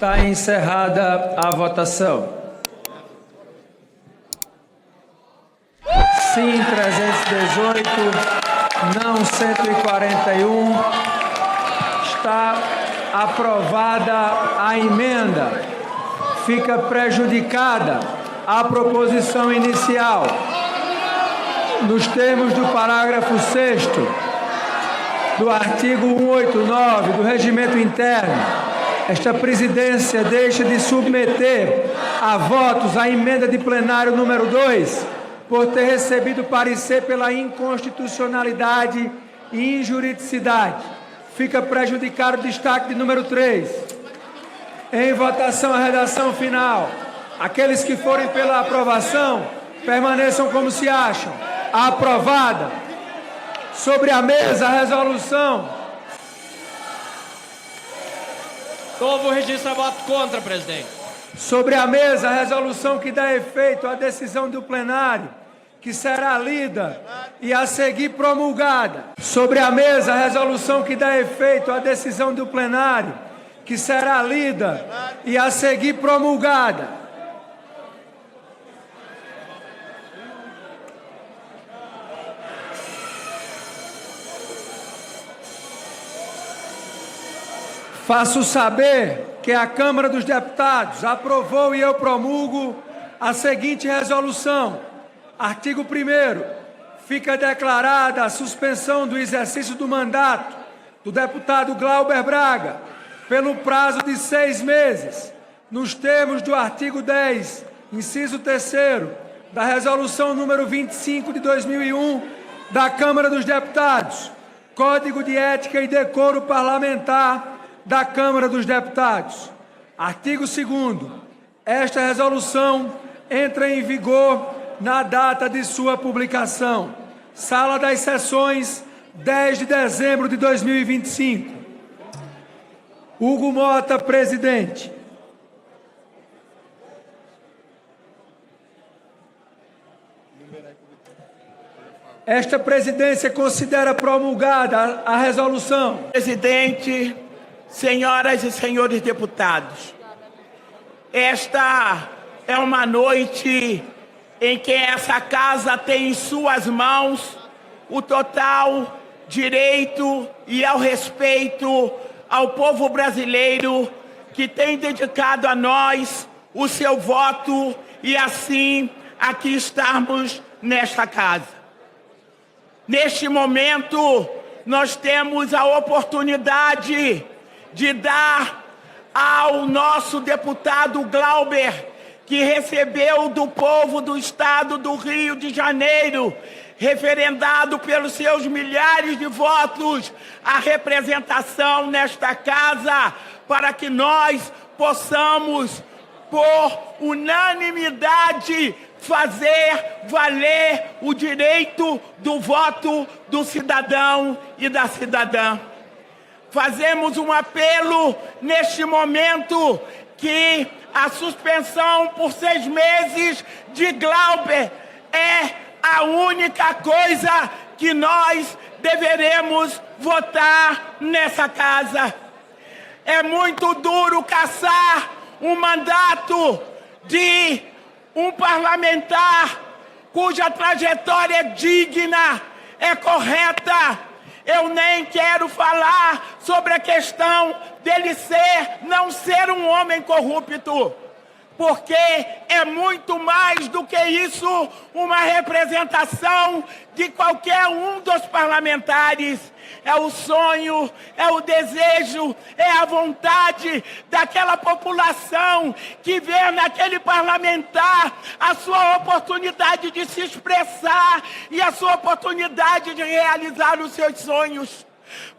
Está encerrada a votação. Sim, 318, não 141. Está aprovada a emenda. Fica prejudicada a proposição inicial. Nos termos do parágrafo 6º do artigo 189 do Regimento Interno, esta presidência deixa de submeter a votos a emenda de plenário número 2, por ter recebido parecer pela inconstitucionalidade e injuridicidade. Fica prejudicado o destaque de número 3. Em votação, a redação final. Aqueles que forem pela aprovação, permaneçam como se acham. Aprovada. Sobre a mesa, a resolução. Novo registro voto contra, presidente. Sobre a mesa, a resolução que dá efeito à decisão do plenário, que será lida e a seguir promulgada. Sobre a mesa, a resolução que dá efeito à decisão do plenário, que será lida e a seguir promulgada. Faço saber que a Câmara dos Deputados aprovou e eu promulgo a seguinte resolução. Artigo 1º. Fica declarada a suspensão do exercício do mandato do deputado Glauber Braga pelo prazo de 6 meses, nos termos do artigo 10, inciso 3º, da Resolução número 25 de 2001 da Câmara dos Deputados, Código de Ética e Decoro Parlamentar da Câmara dos Deputados. Artigo 2º. Esta resolução entra em vigor na data de sua publicação. Sala das Sessões, 10 de dezembro de 2025. Hugo Mota, presidente. Esta presidência considera promulgada a resolução. Presidente, senhoras e senhores deputados, esta é uma noite em que essa casa tem em suas mãos o total direito e ao respeito ao povo brasileiro que tem dedicado a nós o seu voto e assim aqui estamos nesta casa. Neste momento, nós temos a oportunidade de dar ao nosso deputado Glauber, que recebeu do povo do estado do Rio de Janeiro, referendado pelos seus milhares de votos, a representação nesta casa, para que nós possamos, por unanimidade, fazer valer o direito do voto do cidadão e da cidadã. Fazemos um apelo neste momento que a suspensão por 6 meses de Glauber é a única coisa que nós deveremos votar nessa casa. É muito duro caçar um mandato de um parlamentar cuja trajetória é digna, é correta. Eu nem quero falar sobre a questão dele não ser um homem corrupto, porque é muito mais do que isso, uma representação de qualquer um dos parlamentares. É o sonho, é o desejo, é a vontade daquela população que vê naquele parlamentar a sua oportunidade de se expressar e a sua oportunidade de realizar os seus sonhos.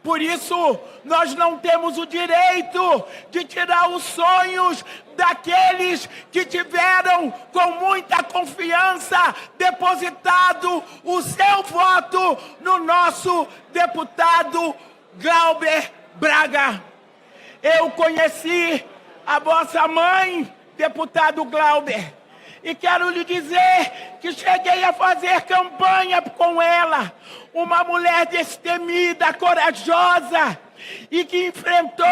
Por isso, nós não temos o direito de tirar os sonhos daqueles que tiveram, com muita confiança, depositado o seu voto no nosso deputado Glauber Braga. Eu conheci a vossa mãe, deputado Glauber. E quero lhe dizer que cheguei a fazer campanha com ela. Uma mulher destemida, corajosa, e que enfrentou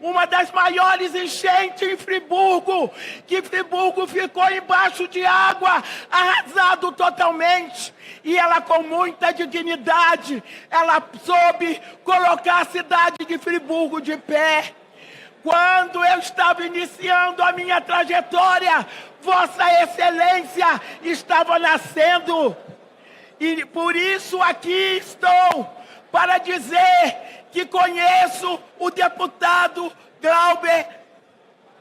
uma das maiores enchentes em Friburgo, que Friburgo ficou embaixo de água, arrasado totalmente. E ela, com muita dignidade, ela soube colocar a cidade de Friburgo de pé. Quando eu estava iniciando a minha trajetória, Vossa Excelência estava nascendo. E por isso aqui estou, para dizer que conheço o deputado Glauber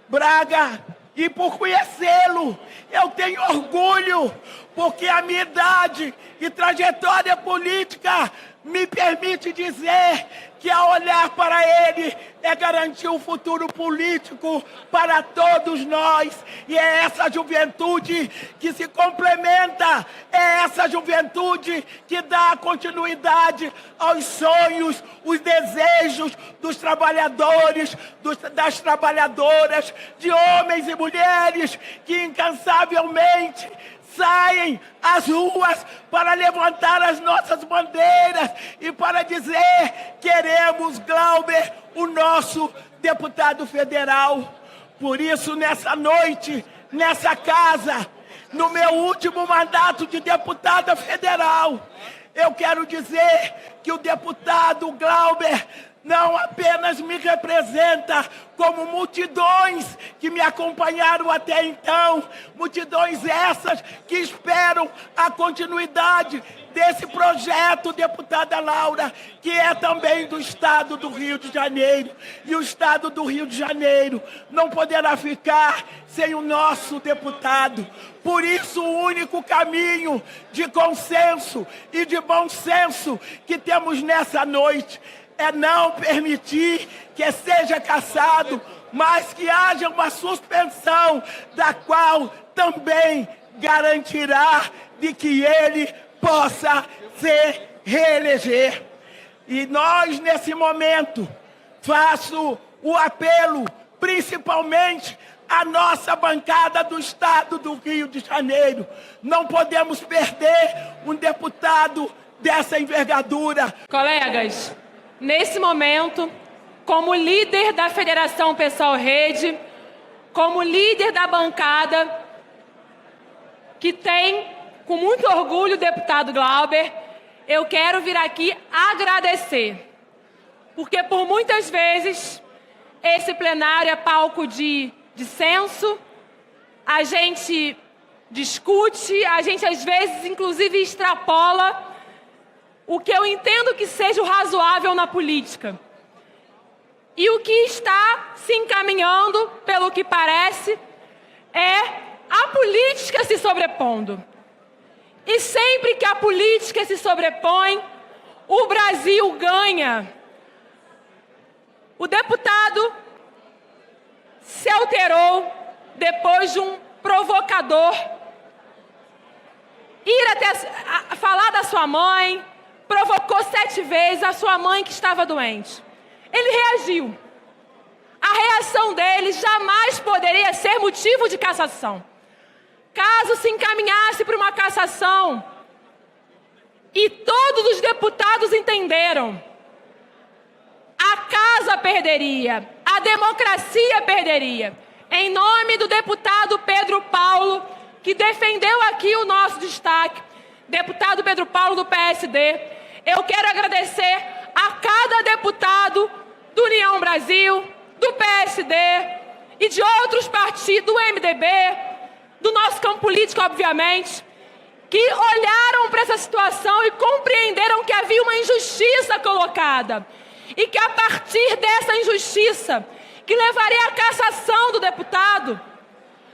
Braga. E por conhecê-lo, eu tenho orgulho, porque a minha idade e trajetória política me permite dizer que ao olhar para ele é garantir um futuro político para todos nós. E é essa juventude que se complementa, é essa juventude que dá continuidade aos sonhos, os desejos dos trabalhadores, das trabalhadoras, de homens e mulheres que incansavelmente saem às ruas para levantar as nossas bandeiras e para dizer: queremos Glauber, o nosso deputado federal. Por isso, nessa noite, nessa casa, no meu último mandato de deputada federal, eu quero dizer que o deputado Glauber não apenas me representa, como multidões que me acompanharam até então, multidões essas que esperam a continuidade desse projeto, deputada Laura, que é também do Estado do Rio de Janeiro. E o Estado do Rio de Janeiro não poderá ficar sem o nosso deputado. Por isso, o único caminho de consenso e de bom senso que temos nessa noite é não permitir que seja cassado, mas que haja uma suspensão, da qual também garantirá de que ele possa se reeleger. E nós, nesse momento, faço o apelo, principalmente à nossa bancada do Estado do Rio de Janeiro. Não podemos perder um deputado dessa envergadura. Colegas, nesse momento, como líder da Federação Pessoal Rede, como líder da bancada, que tem, com muito orgulho, o deputado Glauber, eu quero vir aqui agradecer. Porque por muitas vezes, esse plenário é palco de dissenso, a gente discute, a gente às vezes, inclusive, extrapola o que eu entendo que seja o razoável na política. E o que está se encaminhando, pelo que parece, é a política se sobrepondo. E sempre que a política se sobrepõe, o Brasil ganha. O deputado se alterou depois de um provocador ir até falar da sua mãe, provocou 7 vezes a sua mãe que estava doente. Ele reagiu. A reação dele jamais poderia ser motivo de cassação. Caso se encaminhasse para uma cassação, e todos os deputados entenderam, a casa perderia, a democracia perderia. Em nome do deputado Pedro Paulo, que defendeu aqui o nosso destaque, deputado Pedro Paulo do PSD, eu quero agradecer a cada deputado do União Brasil, do PSD e de outros partidos, do MDB, do nosso campo político, obviamente, que olharam para essa situação e compreenderam que havia uma injustiça colocada. E que a partir dessa injustiça, que levaria à cassação do deputado,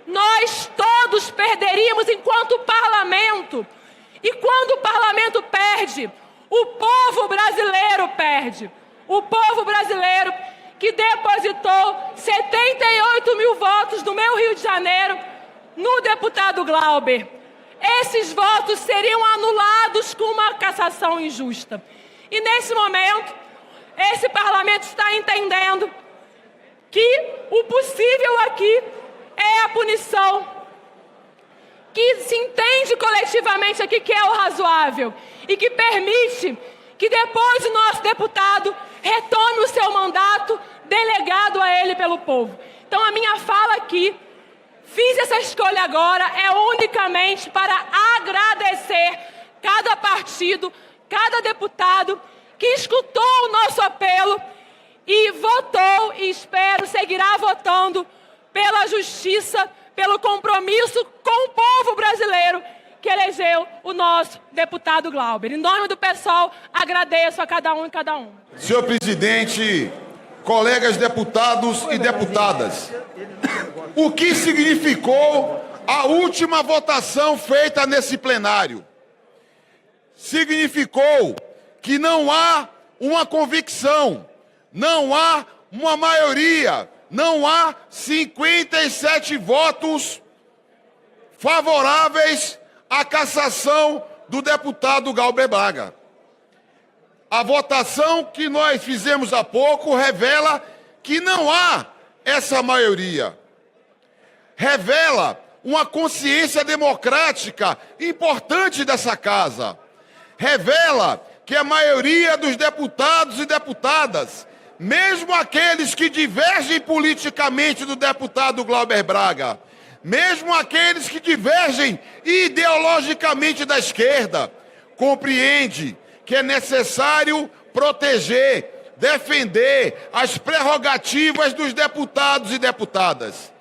nós todos perderíamos enquanto parlamento. E quando o parlamento perde, o povo brasileiro perde. O povo brasileiro que depositou 78 mil votos no meu Rio de Janeiro no deputado Glauber. Esses votos seriam anulados com uma cassação injusta. E nesse momento, esse parlamento está entendendo que o possível aqui é a punição. coletivamente aqui que é o razoável e que permite que depois o nosso deputado retome o seu mandato delegado a ele pelo povo. Então a minha fala aqui, fiz essa escolha agora, é unicamente para agradecer cada partido, cada deputado que escutou o nosso apelo e votou, e espero seguirá votando pela justiça, pelo compromisso com o povo brasileiro que elegeu o nosso deputado Glauber. Em nome do PSOL, agradeço a cada um e cada um. Senhor presidente, colegas deputados e deputadas, o que significou a última votação feita nesse plenário? Significou que não há uma convicção, não há uma maioria, não há 57 votos favoráveis à cassação do deputado Glauber Braga. A votação que nós fizemos há pouco revela que não há essa maioria. Revela uma consciência democrática importante dessa casa. Revela que a maioria dos deputados e deputadas, mesmo aqueles que divergem politicamente do deputado Glauber Braga, mesmo aqueles que divergem ideologicamente da esquerda, compreende que é necessário proteger, defender as prerrogativas dos deputados e deputadas.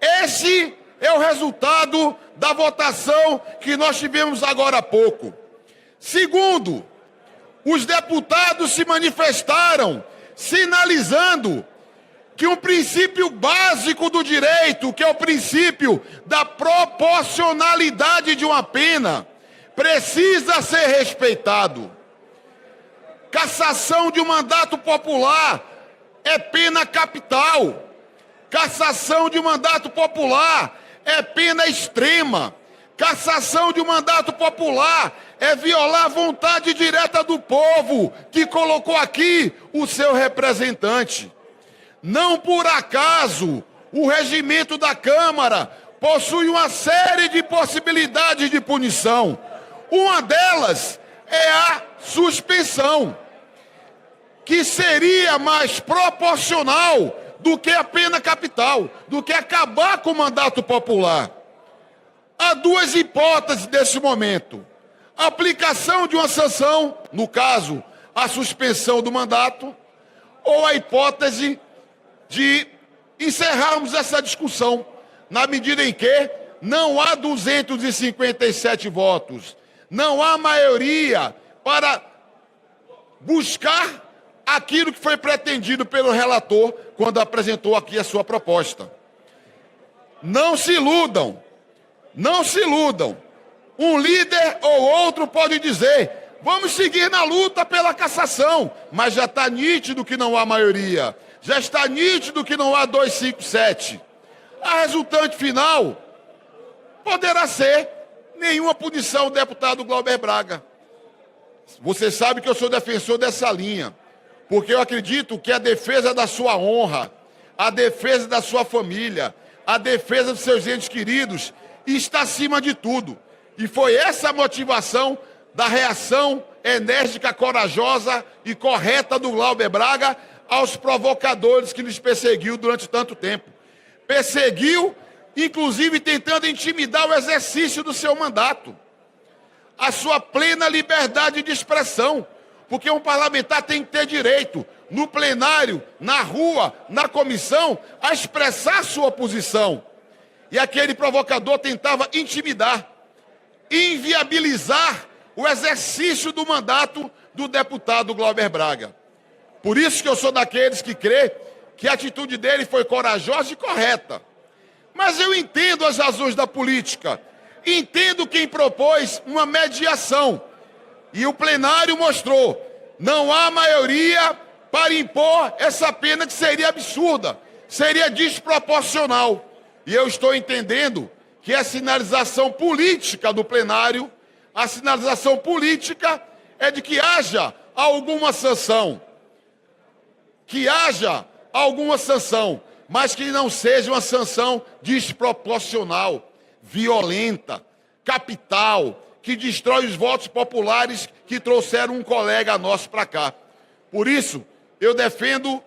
Esse é o resultado da votação que nós tivemos agora há pouco. Segundo, os deputados se manifestaram sinalizando que um princípio básico do direito, que é o princípio da proporcionalidade de uma pena, precisa ser respeitado. Cassação de um mandato popular é pena capital. Cassação de um mandato popular é pena extrema. Cassação de um mandato popular é violar a vontade direta do povo que colocou aqui o seu representante. Não por acaso o regimento da Câmara possui uma série de possibilidades de punição. Uma delas é a suspensão, que seria mais proporcional do que a pena capital, do que acabar com o mandato popular. Há duas hipóteses nesse momento: a aplicação de uma sanção, no caso, a suspensão do mandato, ou a hipótese de encerrarmos essa discussão, na medida em que não há 257 votos, não há maioria para buscar aquilo que foi pretendido pelo relator quando apresentou aqui a sua proposta. Não se iludam, não se iludam. Um líder ou outro pode dizer: vamos seguir na luta pela cassação, mas já está nítido que não há maioria, já está nítido que não há 257. A resultante final poderá ser nenhuma punição ao deputado Glauber Braga. Você sabe que eu sou defensor dessa linha, porque eu acredito que a defesa da sua honra, a defesa da sua família, a defesa dos seus entes queridos está acima de tudo. E foi essa a motivação da reação enérgica, corajosa e correta do Glauber Braga aos provocadores que nos perseguiu durante tanto tempo. Perseguiu, inclusive tentando intimidar o exercício do seu mandato, a sua plena liberdade de expressão, porque um parlamentar tem que ter direito, no plenário, na rua, na comissão, a expressar sua posição. E aquele provocador tentava intimidar, inviabilizar o exercício do mandato do deputado Glauber Braga. Por isso que eu sou daqueles que crê que a atitude dele foi corajosa e correta. Mas eu entendo as razões da política, entendo quem propôs uma mediação. E o plenário mostrou: não há maioria para impor essa pena que seria absurda, seria desproporcional. E eu estou entendendo que a sinalização política do plenário, a sinalização política é de que haja alguma sanção. Que haja alguma sanção, mas que não seja uma sanção desproporcional, violenta, capital, que destrói os votos populares que trouxeram um colega nosso para cá. Por isso, eu defendo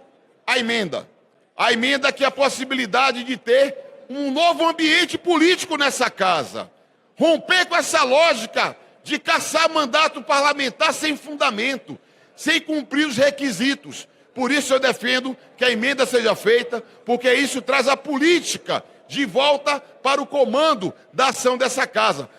a emenda que é a possibilidade de ter um novo ambiente político nessa casa. Romper com essa lógica de caçar mandato parlamentar sem fundamento, sem cumprir os requisitos. Por isso eu defendo que a emenda seja feita, porque isso traz a política de volta para o comando da ação dessa casa.